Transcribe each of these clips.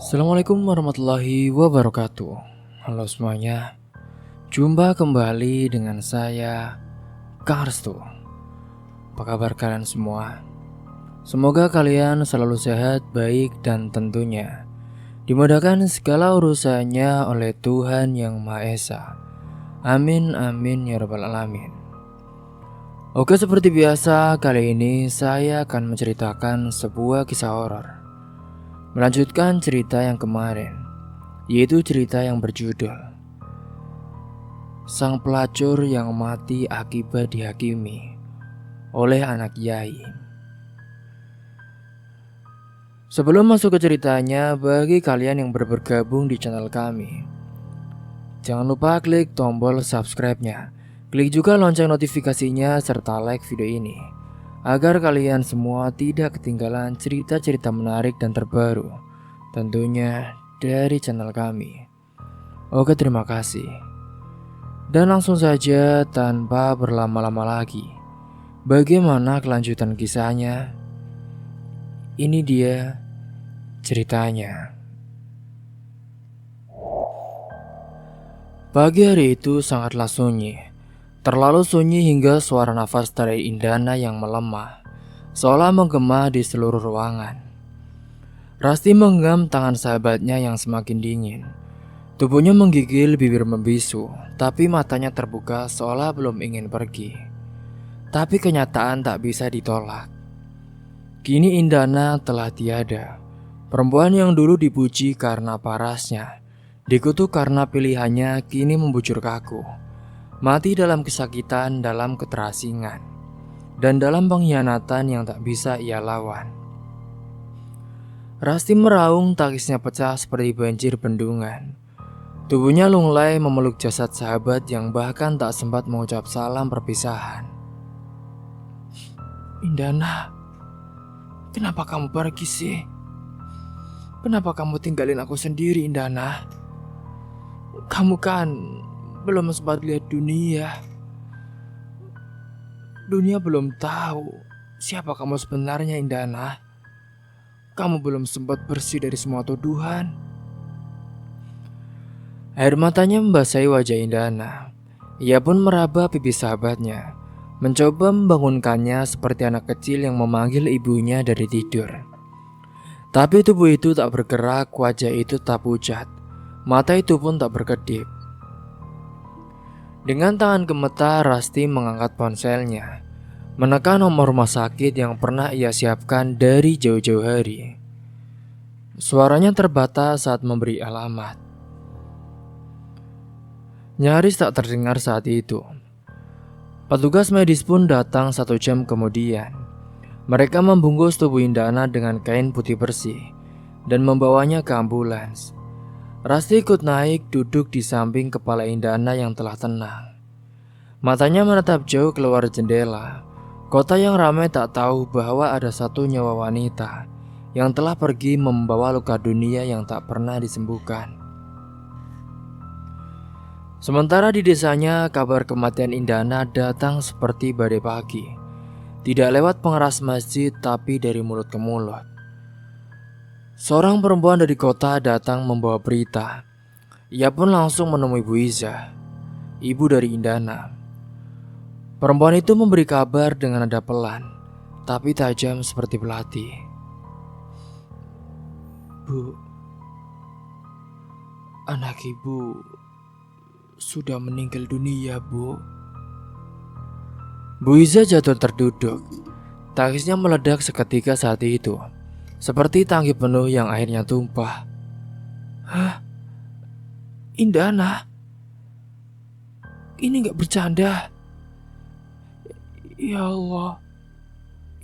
Assalamualaikum warahmatullahi wabarakatuh. Halo semuanya, jumpa kembali dengan saya, Kang Restu. Apa kabar kalian semua? Semoga kalian selalu sehat, baik, dan tentunya dimudahkan segala urusannya oleh Tuhan Yang Maha Esa. Amin, amin, ya rabbal alamin. Oke, seperti biasa, kali ini saya akan menceritakan sebuah kisah horor. Melanjutkan cerita yang kemarin, yaitu cerita yang berjudul Sang Pelacur yang Mati Akibat Dihakimi oleh Anak Yai. Sebelum masuk ke ceritanya, bagi kalian yang baru bergabung di channel kami, jangan lupa klik tombol subscribe-nya, klik juga lonceng notifikasinya, serta like video ini agar kalian semua tidak ketinggalan cerita-cerita menarik dan terbaru, tentunya dari channel kami. Oke, terima kasih. Dan langsung saja tanpa berlama-lama lagi, bagaimana kelanjutan kisahnya? Ini dia ceritanya. Pagi hari itu sangatlah sunyi. Terlalu sunyi hingga suara nafas dari Indana yang melemah seolah menggema di seluruh ruangan. Rasti menggenggam tangan sahabatnya yang semakin dingin. Tubuhnya menggigil, bibir membisu, tapi matanya terbuka seolah belum ingin pergi. Tapi kenyataan tak bisa ditolak. Kini Indana telah tiada. Perempuan yang dulu dipuji karena parasnya, dikutuk karena pilihannya, kini membujur kaku. Mati dalam kesakitan, dalam keterasingan, dan dalam pengkhianatan yang tak bisa ia lawan. Rasti meraung, tangisnya pecah seperti banjir bendungan. Tubuhnya lunglai memeluk jasad sahabat yang bahkan tak sempat mengucap salam perpisahan. Indana, kenapa kamu pergi sih? Kenapa kamu tinggalin aku sendiri, Indana? Kamu kan belum sempat lihat dunia. Dunia belum tahu siapa kamu sebenarnya, Indana. Kamu belum sempat bersih dari semua tuduhan. Air matanya membasahi wajah Indana. Ia pun meraba pipi sahabatnya, mencoba membangunkannya seperti anak kecil yang memanggil ibunya dari tidur. Tapi tubuh itu tak bergerak, wajah itu tak pucat, mata itu pun tak berkedip. Dengan tangan gemetar, Rasti mengangkat ponselnya, menekan nomor rumah sakit yang pernah ia siapkan dari jauh-jauh hari. Suaranya terbatas saat memberi alamat. Nyaris tak terdengar saat itu. Petugas medis pun datang 1 jam kemudian. Mereka membungkus tubuh Indana dengan kain putih bersih dan membawanya ke ambulans. Rasti ikut naik, duduk di samping kepala Indana yang telah tenang. Matanya menatap jauh keluar jendela. Kota yang ramai tak tahu bahwa ada satu nyawa wanita yang telah pergi membawa luka dunia yang tak pernah disembuhkan. Sementara di desanya, kabar kematian Indana datang seperti badai pagi. Tidak lewat pengeras masjid, tapi dari mulut ke mulut. Seorang perempuan dari kota datang membawa berita. Ia pun langsung menemui Bu Iza, ibu dari Indana. Perempuan itu memberi kabar dengan nada pelan, tapi tajam seperti belati. Bu, anak ibu sudah meninggal dunia, Bu. Bu Iza jatuh terduduk. Tangisnya meledak seketika saat itu, seperti tangki penuh yang akhirnya tumpah. Hah? Indana? Ini gak bercanda. Ya Allah,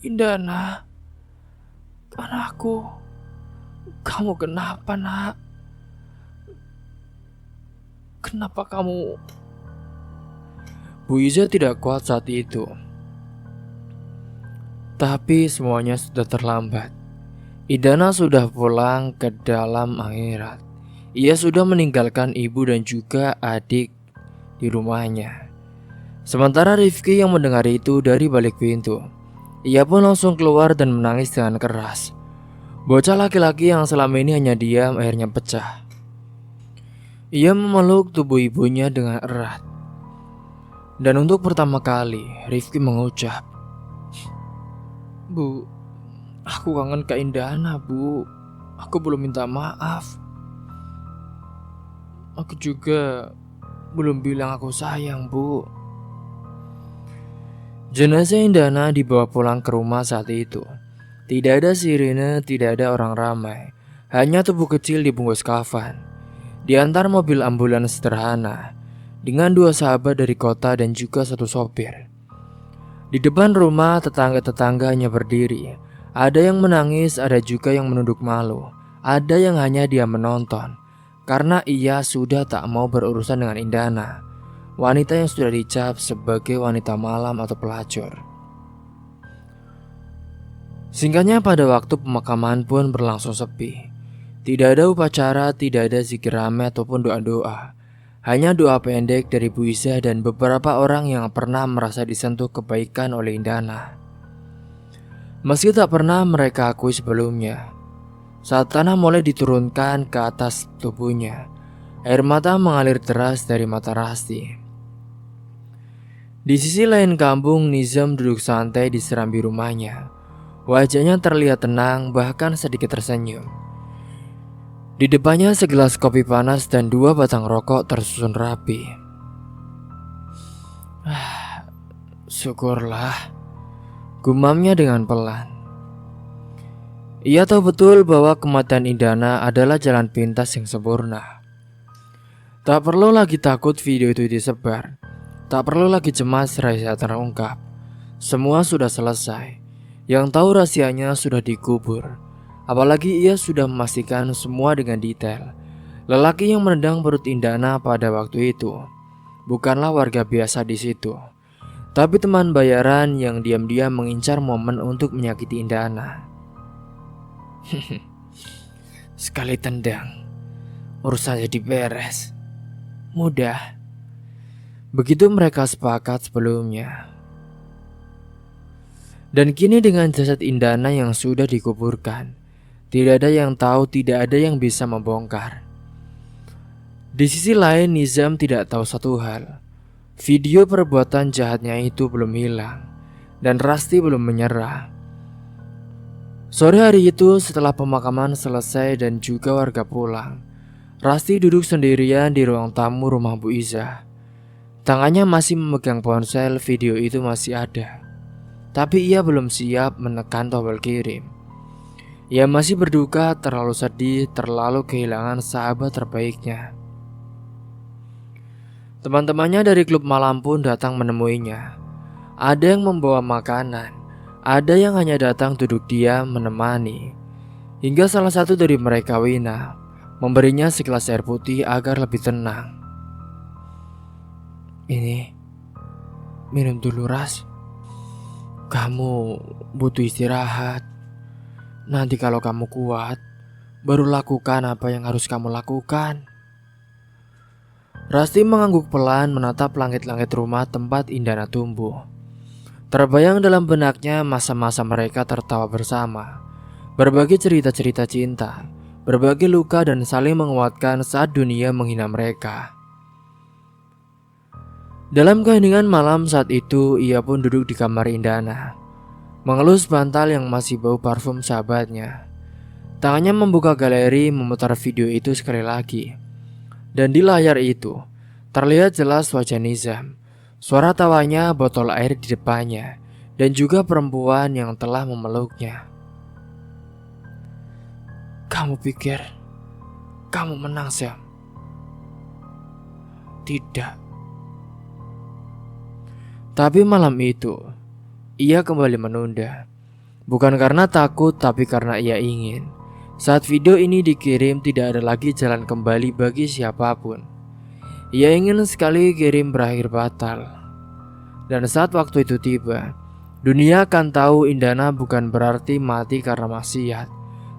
Indana, anakku, kamu kenapa, nak? Kenapa kamu? Bu Iza tidak kuat saat itu. Tapi semuanya sudah terlambat. Indana sudah pulang ke dalam akhirat. Ia sudah meninggalkan ibu dan juga adik di rumahnya. Sementara Rifki yang mendengar itu dari balik pintu. Ia pun langsung keluar dan menangis dengan keras. Bocah laki-laki yang selama ini hanya diam akhirnya pecah. Ia memeluk tubuh ibunya dengan erat. Dan untuk pertama kali, Rifki mengucap, "Bu, aku kangen Kak Indana, Bu. Aku belum minta maaf. Aku juga belum bilang aku sayang, Bu." Jenazah Indana dibawa pulang ke rumah saat itu. Tidak ada sirine, tidak ada orang ramai. Hanya tubuh kecil dibungkus kafan. Di antara mobil ambulans sederhana, dengan 2 sahabat dari kota dan juga 1 sopir. Di depan rumah, tetangga-tetangga hanya berdiri. Ada yang menangis, ada juga yang menunduk malu. Ada yang hanya diam menonton. Karena ia sudah tak mau berurusan dengan Indana, wanita yang sudah dicap sebagai wanita malam atau pelacur. Singkatnya, pada waktu pemakaman pun berlangsung sepi. Tidak ada upacara, tidak ada zikir rame ataupun doa-doa. Hanya doa pendek dari Bu Iza dan beberapa orang yang pernah merasa disentuh kebaikan oleh Indana. Meski tak pernah mereka akui sebelumnya, saat tanah mulai diturunkan ke atas tubuhnya, air mata mengalir deras dari mata Rasti. Di sisi lain kampung, Nizam duduk santai di serambi rumahnya. Wajahnya terlihat tenang, bahkan sedikit tersenyum. Di depannya segelas kopi panas dan 2 batang rokok tersusun rapi. Syukurlah, gumamnya dengan pelan. Ia tahu betul bahwa kematian Indana adalah jalan pintas yang sempurna. Tak perlu lagi takut video itu disebar. Tak perlu lagi cemas rahasia terungkap. Semua sudah selesai. Yang tahu rahasianya sudah dikubur. Apalagi ia sudah memastikan semua dengan detail. Lelaki yang menendang perut Indana pada waktu itu bukanlah warga biasa di situ, tapi teman bayaran yang diam-diam mengincar momen untuk menyakiti Indana. Sekali tendang, urusan jadi beres. Mudah. Begitu mereka sepakat sebelumnya. Dan kini dengan jasad Indana yang sudah dikuburkan, tidak ada yang tahu, tidak ada yang bisa membongkar. Di sisi lain, Nizam tidak tahu satu hal. Video perbuatan jahatnya itu belum hilang, dan Rasti belum menyerah. Sore hari itu, setelah pemakaman selesai dan juga warga pulang, Rasti duduk sendirian di ruang tamu rumah Bu Iza. Tangannya masih memegang ponsel, video itu masih ada. Tapi ia belum siap menekan tombol kirim. Ia masih berduka, terlalu sedih, terlalu kehilangan sahabat terbaiknya. Teman-temannya dari klub malam pun datang menemuinya. Ada yang membawa makanan, ada yang hanya datang duduk diam menemani. Hingga salah satu dari mereka, Wina, memberinya segelas air putih agar lebih tenang. "Ini, minum dulu, Ras. Kamu butuh istirahat. Nanti kalau kamu kuat, baru lakukan apa yang harus kamu lakukan." Rasti mengangguk pelan menatap langit-langit rumah tempat Indana tumbuh. Terbayang dalam benaknya masa-masa mereka tertawa bersama, berbagi cerita-cerita cinta, berbagi luka dan saling menguatkan saat dunia menghina mereka. Dalam keheningan malam saat itu, ia pun duduk di kamar Indana, mengelus bantal yang masih bau parfum sahabatnya. Tangannya membuka galeri, memutar video itu sekali lagi. Dan di layar itu, terlihat jelas wajah Nizam, suara tawanya, botol air di depannya, dan juga perempuan yang telah memeluknya. "Kamu pikir kamu menang, Sam?" "Tidak." Tapi malam itu, ia kembali menunda. Bukan karena takut, tapi karena ia ingin. Saat video ini dikirim, tidak ada lagi jalan kembali bagi siapapun. Ia ingin sekali kirim berakhir batal. Dan saat waktu itu tiba, dunia akan tahu Indana bukan berarti mati karena maksiat,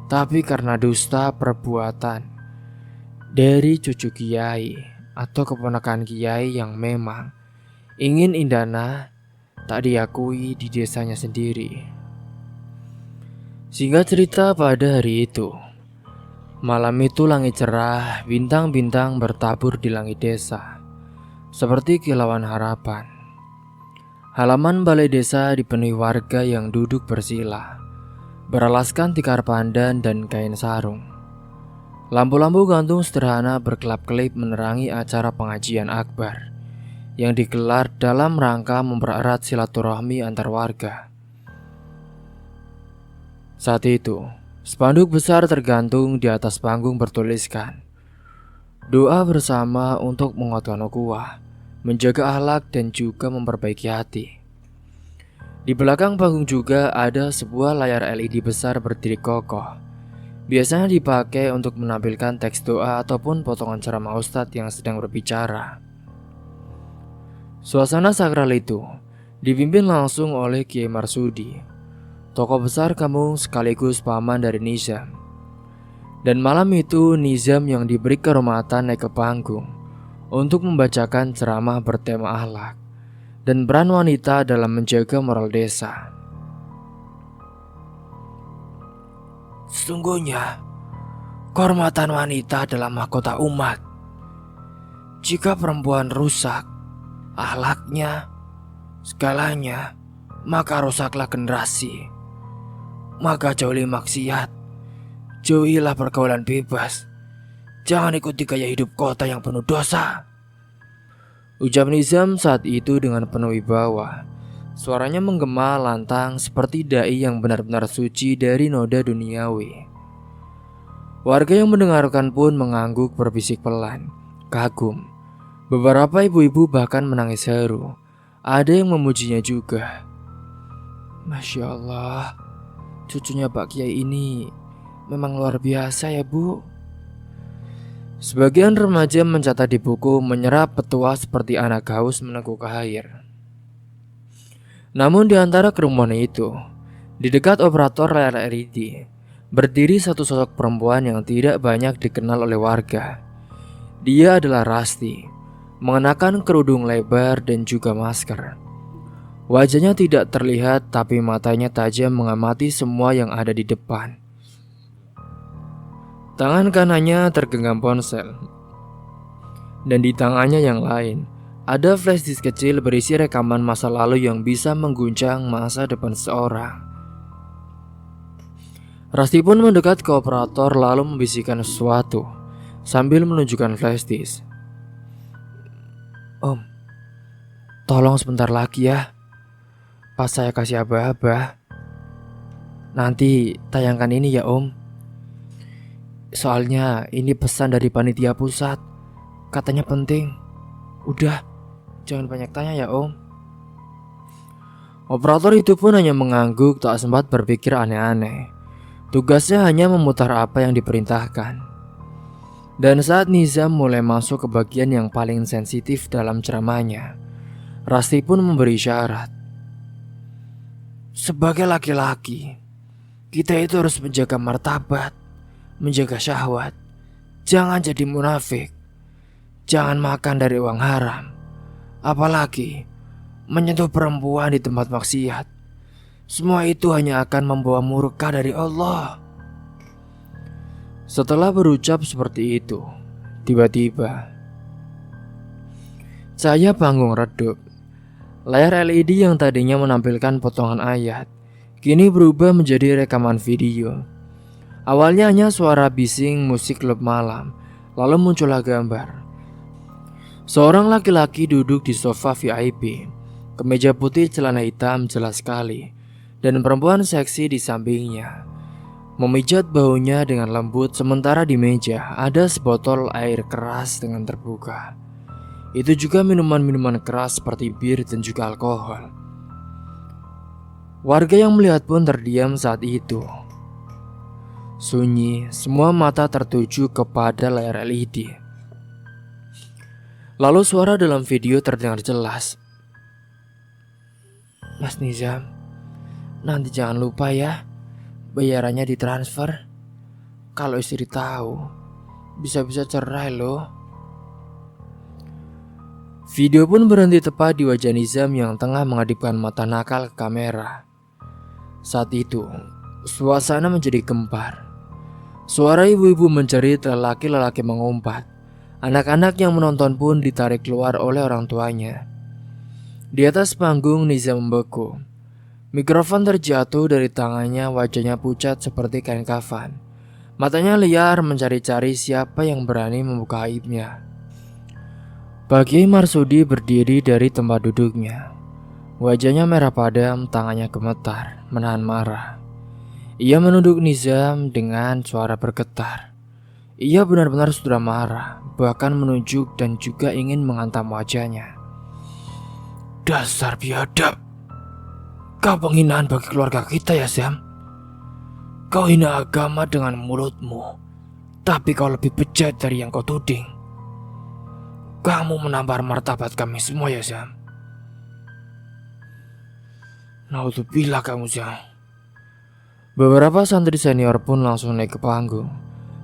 tapi karena dusta perbuatan dari cucu kiai atau keponakan kiai yang memang ingin Indana tak diakui di desanya sendiri. Singkat cerita, pada hari itu, malam itu langit cerah, bintang-bintang bertabur di langit desa, seperti kilauan harapan. Halaman balai desa dipenuhi warga yang duduk bersila, beralaskan tikar pandan dan kain sarung. Lampu-lampu gantung sederhana berkelap-kelip menerangi acara pengajian akbar yang digelar dalam rangka mempererat silaturahmi antar warga. Saat itu, spanduk besar tergantung di atas panggung bertuliskan, "Doa bersama untuk menguatkan ukhuwah, menjaga akhlak dan juga memperbaiki hati." Di belakang panggung juga ada sebuah layar LED besar berdiri kokoh. Biasanya dipakai untuk menampilkan teks doa ataupun potongan ceramah ustadz yang sedang berbicara. Suasana sakral itu dipimpin langsung oleh Kiai Marsudi, tokoh besar kampung sekaligus paman dari Nizam. Dan malam itu Nizam yang diberi kehormatan naik ke panggung untuk membacakan ceramah bertema akhlak dan peran wanita dalam menjaga moral desa. Sesungguhnya, kehormatan wanita adalah mahkota umat. Jika perempuan rusak akhlaknya, segalanya, maka rusaklah generasi. Maka jauhi maksiat, jauhilah pergaulan bebas. Jangan ikuti gaya hidup kota yang penuh dosa, ucap Nizam saat itu dengan penuh wibawa. Suaranya menggema lantang seperti dai yang benar-benar suci dari noda duniawi. Warga yang mendengarkan pun mengangguk berbisik pelan, kagum. Beberapa ibu-ibu bahkan menangis haru. Ada yang memujinya juga. Masya Allah, cucunya Pak Kiai ini memang luar biasa ya Bu. Sebagian remaja mencatat di buku menyerap petua seperti anak haus meneguk air. Namun di antara kerumunan itu, di dekat operator layar LED, berdiri satu sosok perempuan yang tidak banyak dikenal oleh warga. Dia adalah Rasti, mengenakan kerudung lebar dan juga masker. Wajahnya tidak terlihat tapi matanya tajam mengamati semua yang ada di depan. Tangan kanannya tergenggam ponsel, dan di tangannya yang lain ada flash disk kecil berisi rekaman masa lalu yang bisa mengguncang masa depan seseorang. Rasti pun mendekat ke operator lalu membisikkan sesuatu sambil menunjukkan flash disk. Om, tolong sebentar lagi ya, pas saya kasih aba-aba. Nanti tayangkan ini ya Om. Soalnya ini pesan dari panitia pusat, katanya penting. Udah, jangan banyak tanya ya Om. Operator itu pun hanya mengangguk, tak sempat berpikir aneh-aneh. Tugasnya hanya memutar apa yang diperintahkan. Dan saat Nizam mulai masuk ke bagian yang paling sensitif dalam ceramahnya, Rasti pun memberi syarat. Sebagai laki-laki, kita itu harus menjaga martabat, menjaga syahwat. Jangan jadi munafik. Jangan makan dari uang haram, apalagi menyentuh perempuan di tempat maksiat. Semua itu hanya akan membawa murka dari Allah. Setelah berucap seperti itu, tiba-tiba cahaya panggung redup. Layar LED yang tadinya menampilkan potongan ayat kini berubah menjadi rekaman video. Awalnya hanya suara bising musik klub malam, lalu muncullah gambar. Seorang laki-laki duduk di sofa VIP, kemeja putih celana hitam jelas sekali, dan perempuan seksi di sampingnya memijat bahunya dengan lembut. Sementara di meja ada sebotol air keras dengan terbuka. Itu juga minuman-minuman keras seperti bir dan juga alkohol. Warga yang melihat pun terdiam saat itu. Sunyi, semua mata tertuju kepada layar LED. Lalu suara dalam video terdengar jelas. Mas Nizam, nanti jangan lupa ya, bayarannya ditransfer. Kalau istri tahu, bisa-bisa cerai loh. Video pun berhenti tepat di wajah Nizam yang tengah mengadipkan mata nakal ke kamera. Saat itu, Suasana menjadi gempar. Suara ibu-ibu menjerit, lelaki-lelaki mengumpat. Anak-anak yang menonton pun ditarik keluar oleh orang tuanya. Di atas panggung Nizam membeku. Mikrofon terjatuh dari tangannya, wajahnya pucat seperti kain kafan. Matanya liar mencari-cari siapa yang berani membuka aibnya. Pak Kiai Marsudi berdiri dari tempat duduknya. Wajahnya merah padam, tangannya gemetar, menahan marah. Ia menunduk Nizam dengan suara bergetar. Ia benar-benar sudah marah, bahkan menunjuk dan juga ingin menghantam wajahnya. Dasar biadab. Kau penghinaan bagi keluarga kita ya, Zam. Kau hina agama dengan mulutmu, tapi kau lebih bejat dari yang kau tuding. Kamu menampar martabat kami semua ya, Zam. Naudzubillah kamu, Zam. Beberapa santri senior pun langsung naik ke panggung.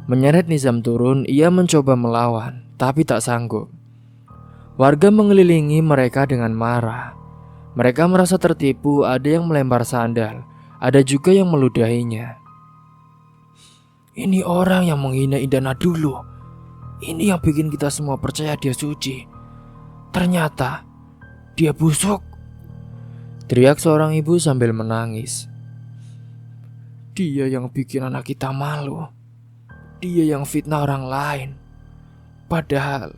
Menyeret Nizam turun, ia mencoba melawan, tapi tak sanggup. Warga mengelilingi mereka dengan marah. Mereka merasa tertipu, ada yang melempar sandal, ada juga yang meludahinya. Ini orang yang menghina Indana dulu. Ini yang bikin kita semua percaya dia suci. Ternyata dia busuk. Teriak seorang ibu sambil menangis. Dia yang bikin anak kita malu. Dia yang fitnah orang lain. Padahal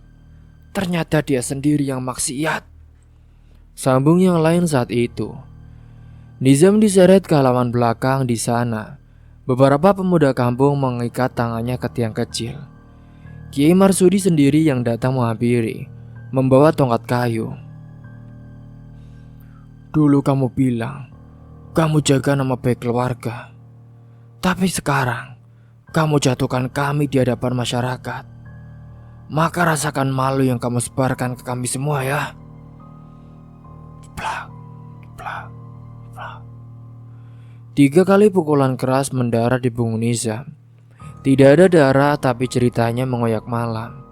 ternyata dia sendiri yang maksiat. Sambung yang lain saat itu. Nizam diseret ke halaman belakang di sana. Beberapa pemuda kampung mengikat tangannya ke tiang kecil. Kiai Marsudi sendiri yang datang menghampiri, membawa tongkat kayu. Dulu kamu bilang, kamu jaga nama baik keluarga. Tapi sekarang, kamu jatuhkan kami di hadapan masyarakat. Maka rasakan malu yang kamu sebarkan ke kami semua ya. Plak, plak, plak. 3 kali pukulan keras mendarat di punggung Nizam. Tidak ada darah, tapi ceritanya mengoyak malam.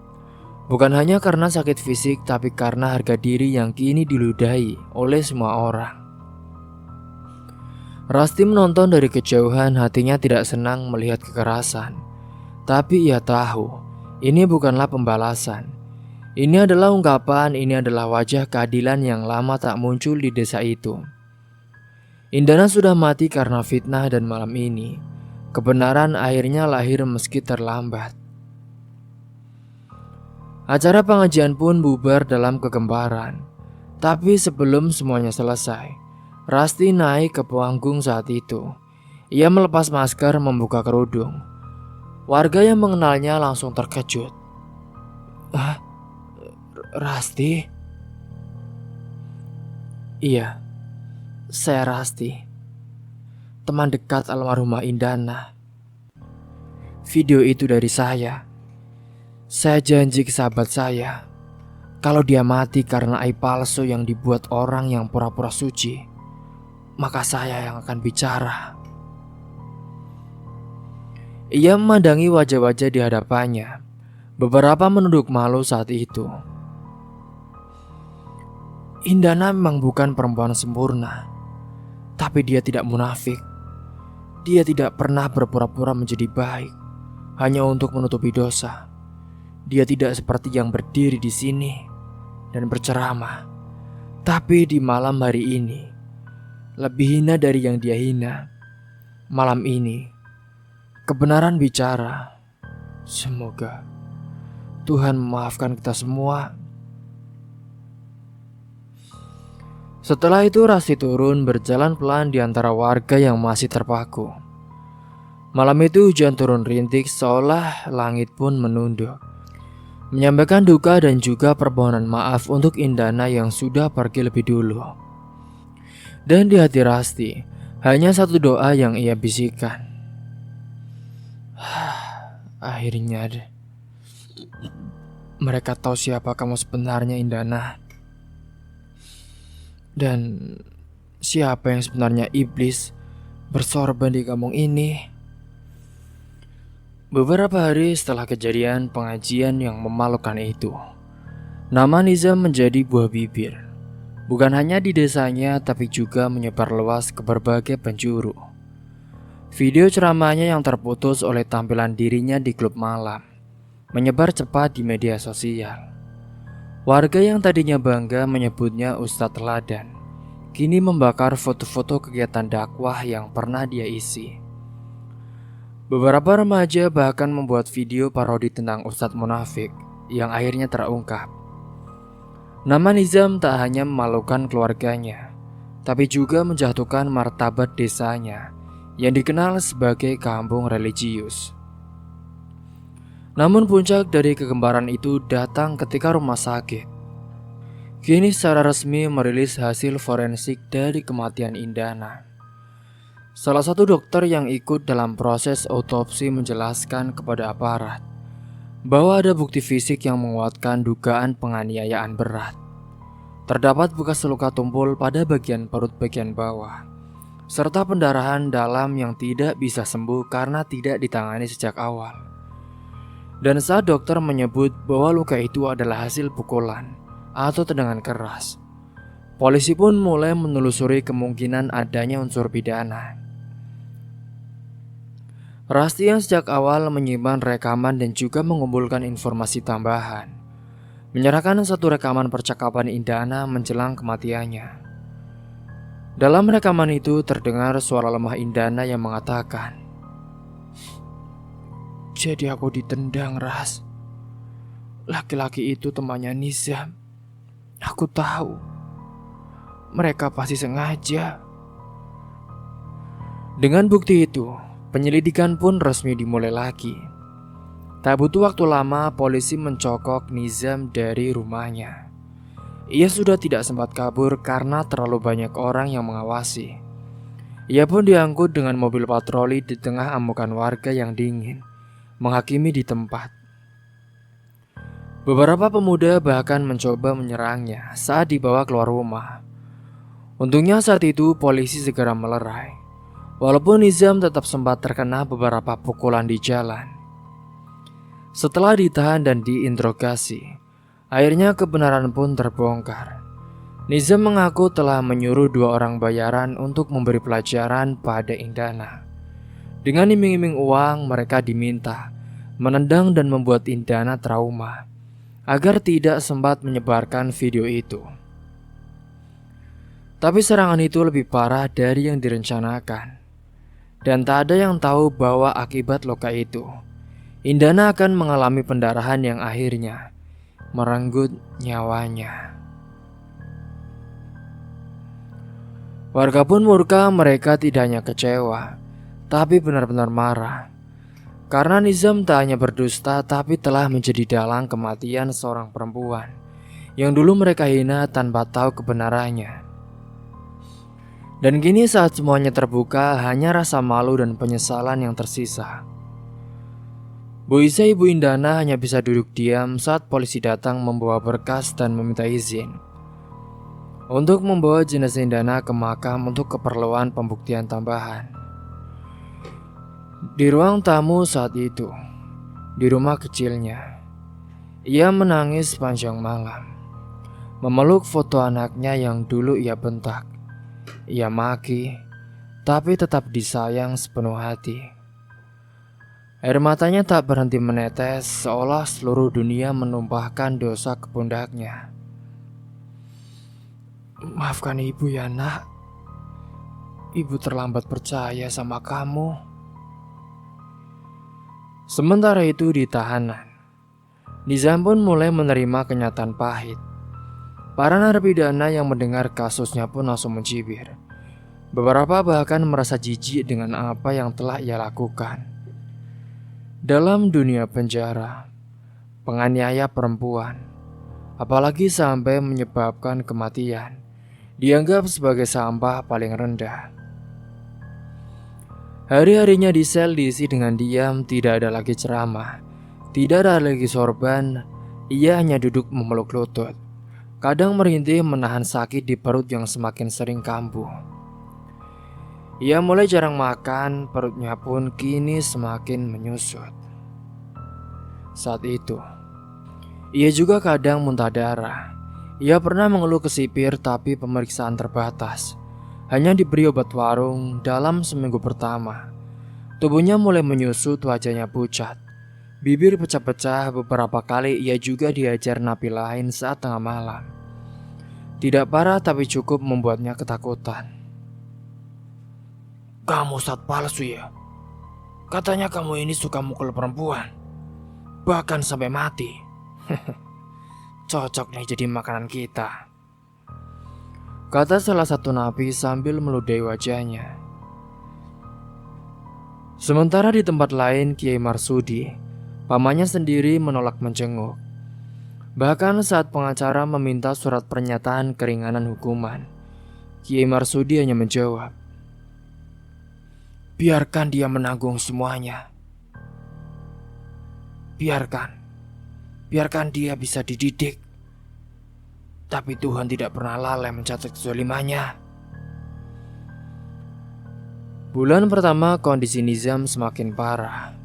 Bukan hanya karena sakit fisik, tapi karena harga diri yang kini diludahi oleh semua orang. Rasti menonton dari kejauhan, hatinya tidak senang melihat kekerasan. Tapi ia tahu, ini bukanlah pembalasan. Ini adalah ungkapan, ini adalah wajah keadilan yang lama tak muncul di desa itu. Indana sudah mati karena fitnah dan malam ini, kebenaran akhirnya lahir meski terlambat. Acara pengajian pun bubar dalam kegemparan. Tapi sebelum semuanya selesai, Rasti naik ke panggung saat itu. Ia melepas masker, membuka kerudung. Warga yang mengenalnya langsung terkejut. "Hah? Rasti?" "Iya, saya Rasti, teman dekat almarhumah Indana. Video itu dari saya. Saya janji ke sahabat saya, kalau dia mati karena aib palsu yang dibuat orang yang pura-pura suci, maka saya yang akan bicara." Ia memandangi wajah-wajah di hadapannya. Beberapa menunduk malu saat itu. Indana memang bukan perempuan sempurna, tapi dia tidak munafik. Dia tidak pernah berpura-pura menjadi baik hanya untuk menutupi dosa. Dia tidak seperti yang berdiri di sini dan berceramah, tapi di malam hari ini lebih hina dari yang dia hina. Malam ini kebenaran bicara. Semoga Tuhan memaafkan kita semua. Setelah itu Rasti turun berjalan pelan di antara warga yang masih terpaku. Malam itu hujan turun rintik seolah langit pun menunduk, menyampaikan duka dan juga permohonan maaf untuk Indana yang sudah pergi lebih dulu. Dan di hati Rasti hanya satu doa yang ia bisikan. Akhirnya mereka tahu siapa kamu sebenarnya, Indana. Dan siapa yang sebenarnya iblis bersorban di kampung ini. Beberapa hari setelah kejadian pengajian yang memalukan itu, nama Nizam menjadi buah bibir. Bukan hanya di desanya, tapi juga menyebar luas ke berbagai penjuru. Video ceramahnya yang terputus oleh tampilan dirinya di klub malam menyebar cepat di media sosial. Warga yang tadinya bangga menyebutnya Ustadz Teladan, kini membakar foto-foto kegiatan dakwah yang pernah dia isi. Beberapa remaja bahkan membuat video parodi tentang Ustadz Munafik yang akhirnya terungkap. Nama Nizam tak hanya memalukan keluarganya, tapi juga menjatuhkan martabat desanya yang dikenal sebagai kampung religius. Namun puncak dari kegemaran itu datang ketika rumah sakit kini secara resmi merilis hasil forensik dari kematian Indana. Salah satu dokter yang ikut dalam proses autopsi menjelaskan kepada aparat bahwa ada bukti fisik yang menguatkan dugaan penganiayaan berat. Terdapat bekas luka tumpul pada bagian perut bagian bawah, serta pendarahan dalam yang tidak bisa sembuh karena tidak ditangani sejak awal. Dan saat dokter menyebut bahwa luka itu adalah hasil pukulan atau tendangan keras, polisi pun mulai menelusuri kemungkinan adanya unsur pidana. Rasti yang sejak awal menyimpan rekaman dan juga mengumpulkan informasi tambahan, menyerahkan satu rekaman percakapan Indana menjelang kematiannya. Dalam rekaman itu terdengar suara lemah Indana yang mengatakan, "Jadi aku ditendang, Ras. Laki-laki itu temannya Nizam. Aku tahu. Mereka pasti sengaja." Dengan bukti itu, penyelidikan pun resmi dimulai lagi. Tak butuh waktu lama, polisi mencokok Nizam dari rumahnya. Ia sudah tidak sempat kabur karena terlalu banyak orang yang mengawasi. Ia pun diangkut dengan mobil patroli di tengah amukan warga yang dingin menghakimi di tempat. Beberapa pemuda bahkan mencoba menyerangnya saat dibawa keluar rumah. Untungnya saat itu polisi segera melerai, walaupun Nizam tetap sempat terkena beberapa pukulan di jalan. Setelah ditahan dan diinterogasi, akhirnya kebenaran pun terbongkar. Nizam mengaku telah menyuruh 2 orang bayaran untuk memberi pelajaran pada Indana. Dengan iming-iming uang, mereka diminta menendang dan membuat Indana trauma agar tidak sempat menyebarkan video itu. Tapi serangan itu lebih parah dari yang direncanakan, dan tak ada yang tahu bahwa akibat luka itu, Indana akan mengalami pendarahan yang akhirnya merenggut nyawanya. Warga pun murka. Mereka tidak hanya kecewa, tapi benar-benar marah. Karena Nizam tak hanya berdusta, tapi telah menjadi dalang kematian seorang perempuan yang dulu mereka hina tanpa tahu kebenarannya. Dan kini saat semuanya terbuka, hanya rasa malu dan penyesalan yang tersisa. Bu Isa, ibu Indana, hanya bisa duduk diam saat polisi datang membawa berkas dan meminta izin untuk membawa jenazah Indana ke makam untuk keperluan pembuktian tambahan. Di ruang tamu saat itu, di rumah kecilnya, ia menangis sepanjang malam, memeluk foto anaknya yang dulu ia bentak, ia maki, tapi tetap disayang sepenuh hati. Air matanya tak berhenti menetes, seolah seluruh dunia menumpahkan dosa ke pundaknya. "Maafkan ibu ya, Nak. Ibu terlambat percaya sama kamu." Sementara itu di tahanan, Nizam pun mulai menerima kenyataan pahit. Para narapidana yang mendengar kasusnya pun langsung mencibir. Beberapa bahkan merasa jijik dengan apa yang telah ia lakukan. Dalam dunia penjara, penganiaya perempuan, apalagi sampai menyebabkan kematian, dianggap sebagai sampah paling rendah. Hari-harinya di sel diisi dengan diam, tidak ada lagi ceramah, tidak ada lagi sorban. Ia hanya duduk memeluk lutut, kadang merintih menahan sakit di perut yang semakin sering kambuh. Ia mulai jarang makan, perutnya pun kini semakin menyusut. Saat itu, ia juga kadang muntah darah. Ia pernah mengeluh kesipir, tapi pemeriksaan terbatas. Hanya diberi obat warung dalam seminggu pertama. Tubuhnya mulai menyusut, wajahnya pucat. Bibir pecah-pecah, beberapa kali ia juga diajar napi lain saat tengah malam. Tidak parah tapi cukup membuatnya ketakutan. "Kamu sat palsu ya? Katanya kamu ini suka mukul perempuan, bahkan sampai mati." "Cocok nih jadi makanan kita," kata salah satu napi sambil meludahi wajahnya. Sementara di tempat lain, Kiai Marsudi, pamannya sendiri menolak menjenguk. Bahkan saat pengacara meminta surat pernyataan keringanan hukuman, Kiai Marsudi hanya menjawab, "Biarkan dia menanggung semuanya. Biarkan dia bisa dididik. Tapi Tuhan tidak pernah lalai mencatat kezalimannya." Bulan pertama kondisi Nizam semakin parah.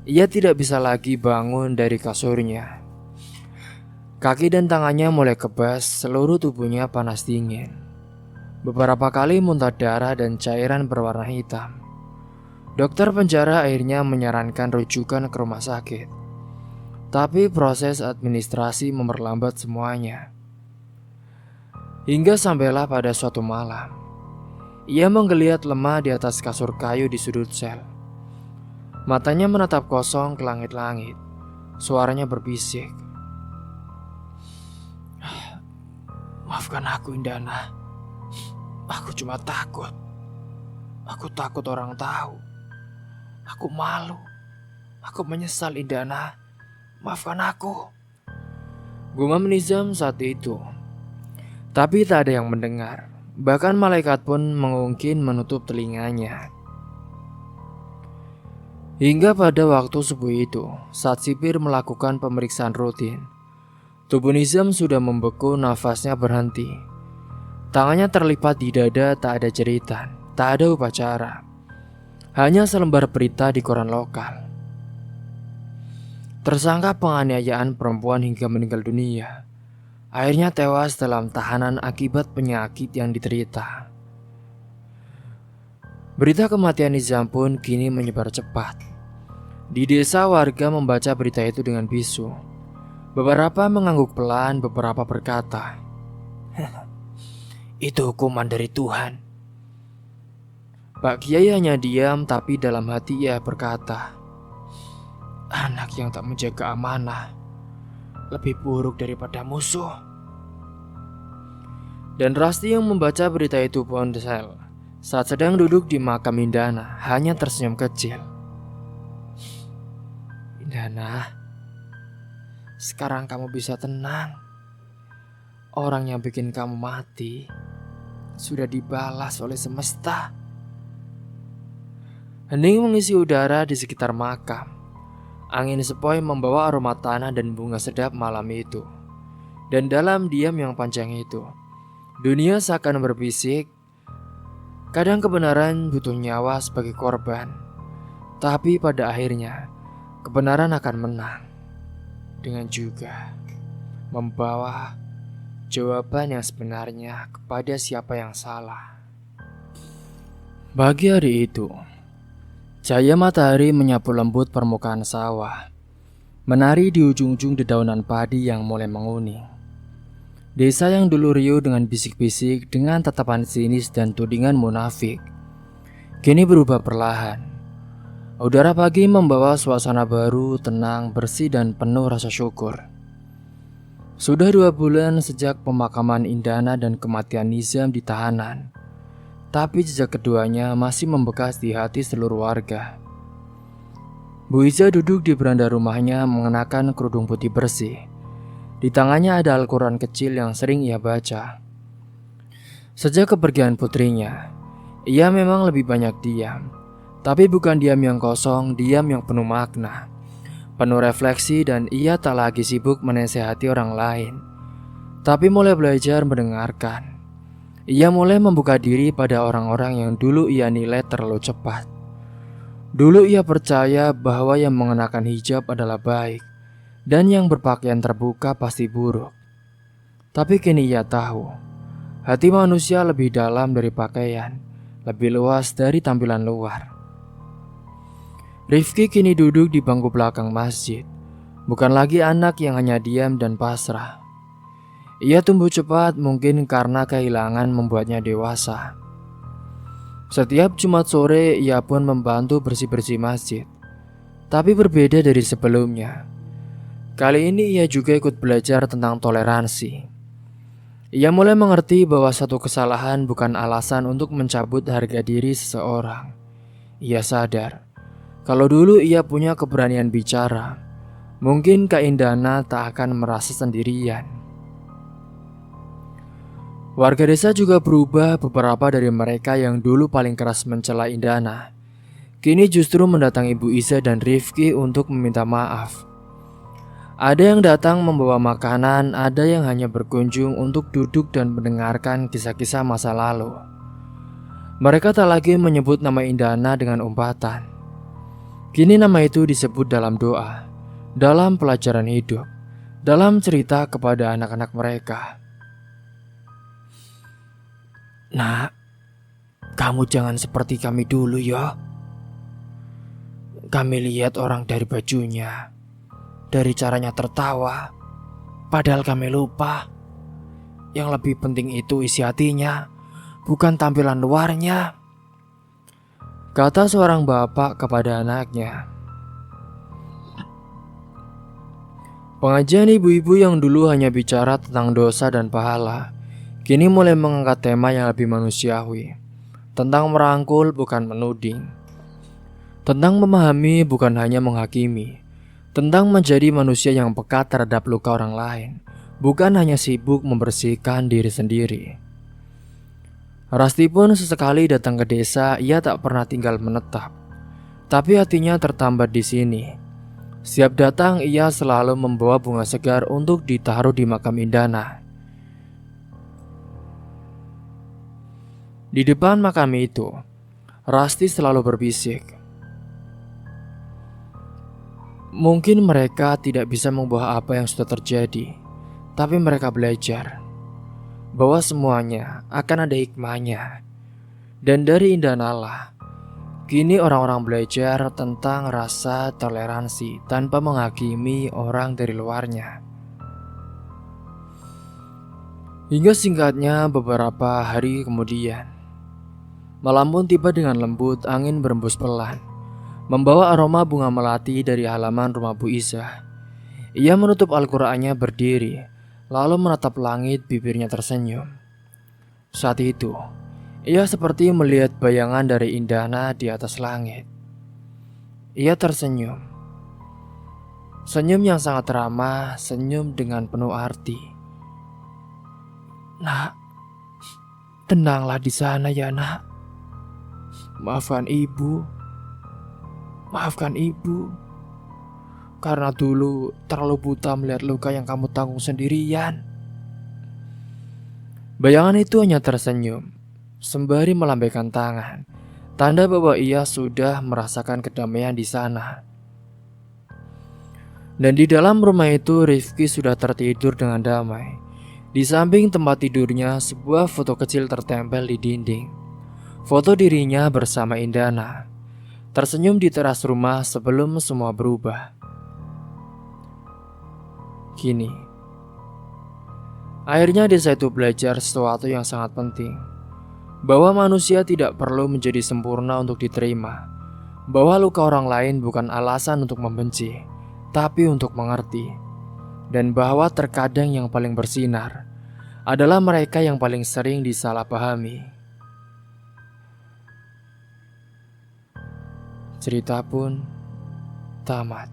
Ia tidak bisa lagi bangun dari kasurnya. Kaki dan tangannya mulai kebas, seluruh tubuhnya panas dingin. Beberapa kali muntah darah dan cairan berwarna hitam. Dokter penjara akhirnya menyarankan rujukan ke rumah sakit. Tapi proses administrasi memperlambat semuanya. Hingga sampailah pada suatu malam, ia menggeliat lemah di atas kasur kayu di sudut sel. Matanya menatap kosong ke langit-langit. Suaranya berbisik, "Maafkan aku, Indana. Aku cuma takut. Aku takut orang tahu. Aku malu. Aku menyesal, Indana. Maafkan aku." Gumam Nizam saat itu. Tapi tak ada yang mendengar. Bahkan malaikat pun mungkin menutup telinganya. Hingga pada waktu subuh itu, saat sipir melakukan pemeriksaan rutin, tubuh Nizam sudah membeku, nafasnya berhenti. Tangannya terlipat di dada, tak ada jeritan, tak ada upacara. Hanya selembar berita di koran lokal. Tersangka penganiayaan perempuan hingga meninggal dunia akhirnya tewas dalam tahanan akibat penyakit yang diderita. Berita kematian Nizam pun kini menyebar cepat. Di desa warga membaca berita itu dengan bisu. Beberapa mengangguk pelan, beberapa berkata, "Itu hukuman dari Tuhan." Pak Kiai hanya diam, tapi dalam hati ia berkata, "Anak yang tak menjaga amanah lebih buruk daripada musuh." Dan Rasti yang membaca berita itu pun saat sedang duduk di makam Indana hanya tersenyum kecil. "Indana, sekarang kamu bisa tenang. Orang yang bikin kamu mati sudah dibalas oleh semesta." Hening mengisi udara di sekitar makam. Angin sepoi membawa aroma tanah dan bunga sedap malam itu. Dan dalam diam yang panjang itu, dunia seakan berbisik, kadang kebenaran butuh nyawa sebagai korban. Tapi pada akhirnya, kebenaran akan menang. Dengan juga membawa jawaban yang sebenarnya kepada siapa yang salah. Pagi hari itu, cahaya matahari menyapu lembut permukaan sawah, menari di ujung-ujung dedaunan padi yang mulai menguning. Desa yang dulu riuh dengan bisik-bisik, dengan tatapan sinis dan tudingan munafik, kini berubah perlahan. Udara pagi membawa suasana baru, tenang, bersih dan penuh rasa syukur. Sudah 2 bulan sejak pemakaman Indana dan kematian Nizam di tahanan. Tapi jejak keduanya masih membekas di hati seluruh warga. Bu Iza duduk di beranda rumahnya mengenakan kerudung putih bersih. Di tangannya ada Al-Quran kecil yang sering ia baca. Sejak kepergian putrinya, ia memang lebih banyak diam. Tapi bukan diam yang kosong, diam yang penuh makna, penuh refleksi, dan ia tak lagi sibuk menasehati orang lain, tapi mulai belajar mendengarkan. Ia mulai membuka diri pada orang-orang yang dulu ia nilai terlalu cepat. Dulu ia percaya bahwa yang mengenakan hijab adalah baik dan yang berpakaian terbuka pasti buruk. Tapi kini ia tahu, hati manusia lebih dalam dari pakaian, lebih luas dari tampilan luar. Rifki kini duduk di bangku belakang masjid. Bukan lagi anak yang hanya diam dan pasrah. Ia tumbuh cepat, mungkin karena kehilangan membuatnya dewasa. Setiap Jumat sore ia pun membantu bersih-bersih masjid. Tapi berbeda dari sebelumnya. Kali ini ia juga ikut belajar tentang toleransi. Ia mulai mengerti bahwa satu kesalahan bukan alasan untuk mencabut harga diri seseorang. Ia sadar kalau dulu ia punya keberanian bicara, mungkin Kak Indana tak akan merasa sendirian. Warga desa juga berubah. Beberapa dari mereka yang dulu paling keras mencela Indana kini justru mendatangi Bu Iza dan Rifki untuk meminta maaf. Ada yang datang membawa makanan, ada yang hanya berkunjung untuk duduk dan mendengarkan kisah-kisah masa lalu. Mereka tak lagi menyebut nama Indana dengan umpatan. Kini nama itu disebut dalam doa, dalam pelajaran hidup, dalam cerita kepada anak-anak mereka. Nak, kamu jangan seperti kami dulu ya. Kami lihat orang dari bajunya, dari caranya tertawa, padahal kami lupa. Yang lebih penting itu isi hatinya, bukan tampilan luarnya, kata seorang bapak kepada anaknya. Pengajian ibu-ibu yang dulu hanya bicara tentang dosa dan pahala, kini mulai mengangkat tema yang lebih manusiawi, tentang merangkul bukan menuding, tentang memahami bukan hanya menghakimi, tentang menjadi manusia yang peka terhadap luka orang lain, bukan hanya sibuk membersihkan diri sendiri. Rasti pun sesekali datang ke desa. Ia tak pernah tinggal menetap, tapi hatinya tertambat di sini. Siap datang, ia selalu membawa bunga segar untuk ditaruh di makam Indana. Di depan makam itu, Rasti selalu berbisik. Mungkin mereka tidak bisa mengubah apa yang sudah terjadi, tapi mereka belajar bahwa semuanya akan ada hikmahnya. Dan dari Indana lah, kini orang-orang belajar tentang rasa toleransi tanpa menghakimi orang dari luarnya. Hingga singkatnya beberapa hari kemudian, malam pun tiba dengan lembut. Angin berembus pelan, membawa aroma bunga melati dari halaman rumah Bu Iza. Ia menutup Al-Qur'annya berdiri, lalu menatap langit. Bibirnya tersenyum. Saat itu, ia seperti melihat bayangan dari Indana di atas langit. Ia tersenyum. Senyum yang sangat ramah, senyum dengan penuh arti. Nak, tenanglah di sana ya nak. Maafkan ibu. Maafkan ibu. Karena dulu terlalu buta melihat luka yang kamu tanggung sendirian. Bayangan itu hanya tersenyum, sembari melambaikan tangan, tanda bahwa ia sudah merasakan kedamaian di sana. Dan di dalam rumah itu, Rifki sudah tertidur dengan damai. Di samping tempat tidurnya, sebuah foto kecil tertempel di dinding. Foto dirinya bersama Indana, tersenyum di teras rumah sebelum semua berubah. Kini, akhirnya desa itu belajar sesuatu yang sangat penting. Bahwa manusia tidak perlu menjadi sempurna untuk diterima. Bahwa luka orang lain bukan alasan untuk membenci, tapi untuk mengerti. Dan bahwa terkadang yang paling bersinar adalah mereka yang paling sering disalahpahami. Cerita pun tamat.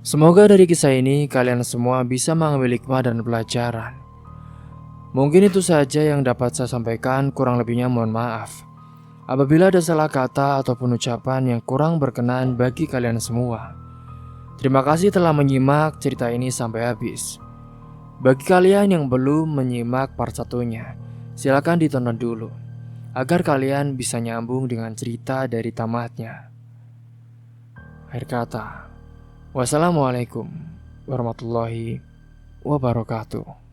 Semoga dari kisah ini kalian semua bisa mengambil hikmah dan pelajaran. Mungkin itu saja yang dapat saya sampaikan, kurang lebihnya mohon maaf. Apabila ada salah kata ataupun ucapan yang kurang berkenan bagi kalian semua. Terima kasih telah menyimak cerita ini sampai habis. Bagi kalian yang belum menyimak part satunya, silakan ditonton dulu agar kalian bisa nyambung dengan cerita dari tamatnya. Akhir kata, wassalamualaikum warahmatullahi wabarakatuh.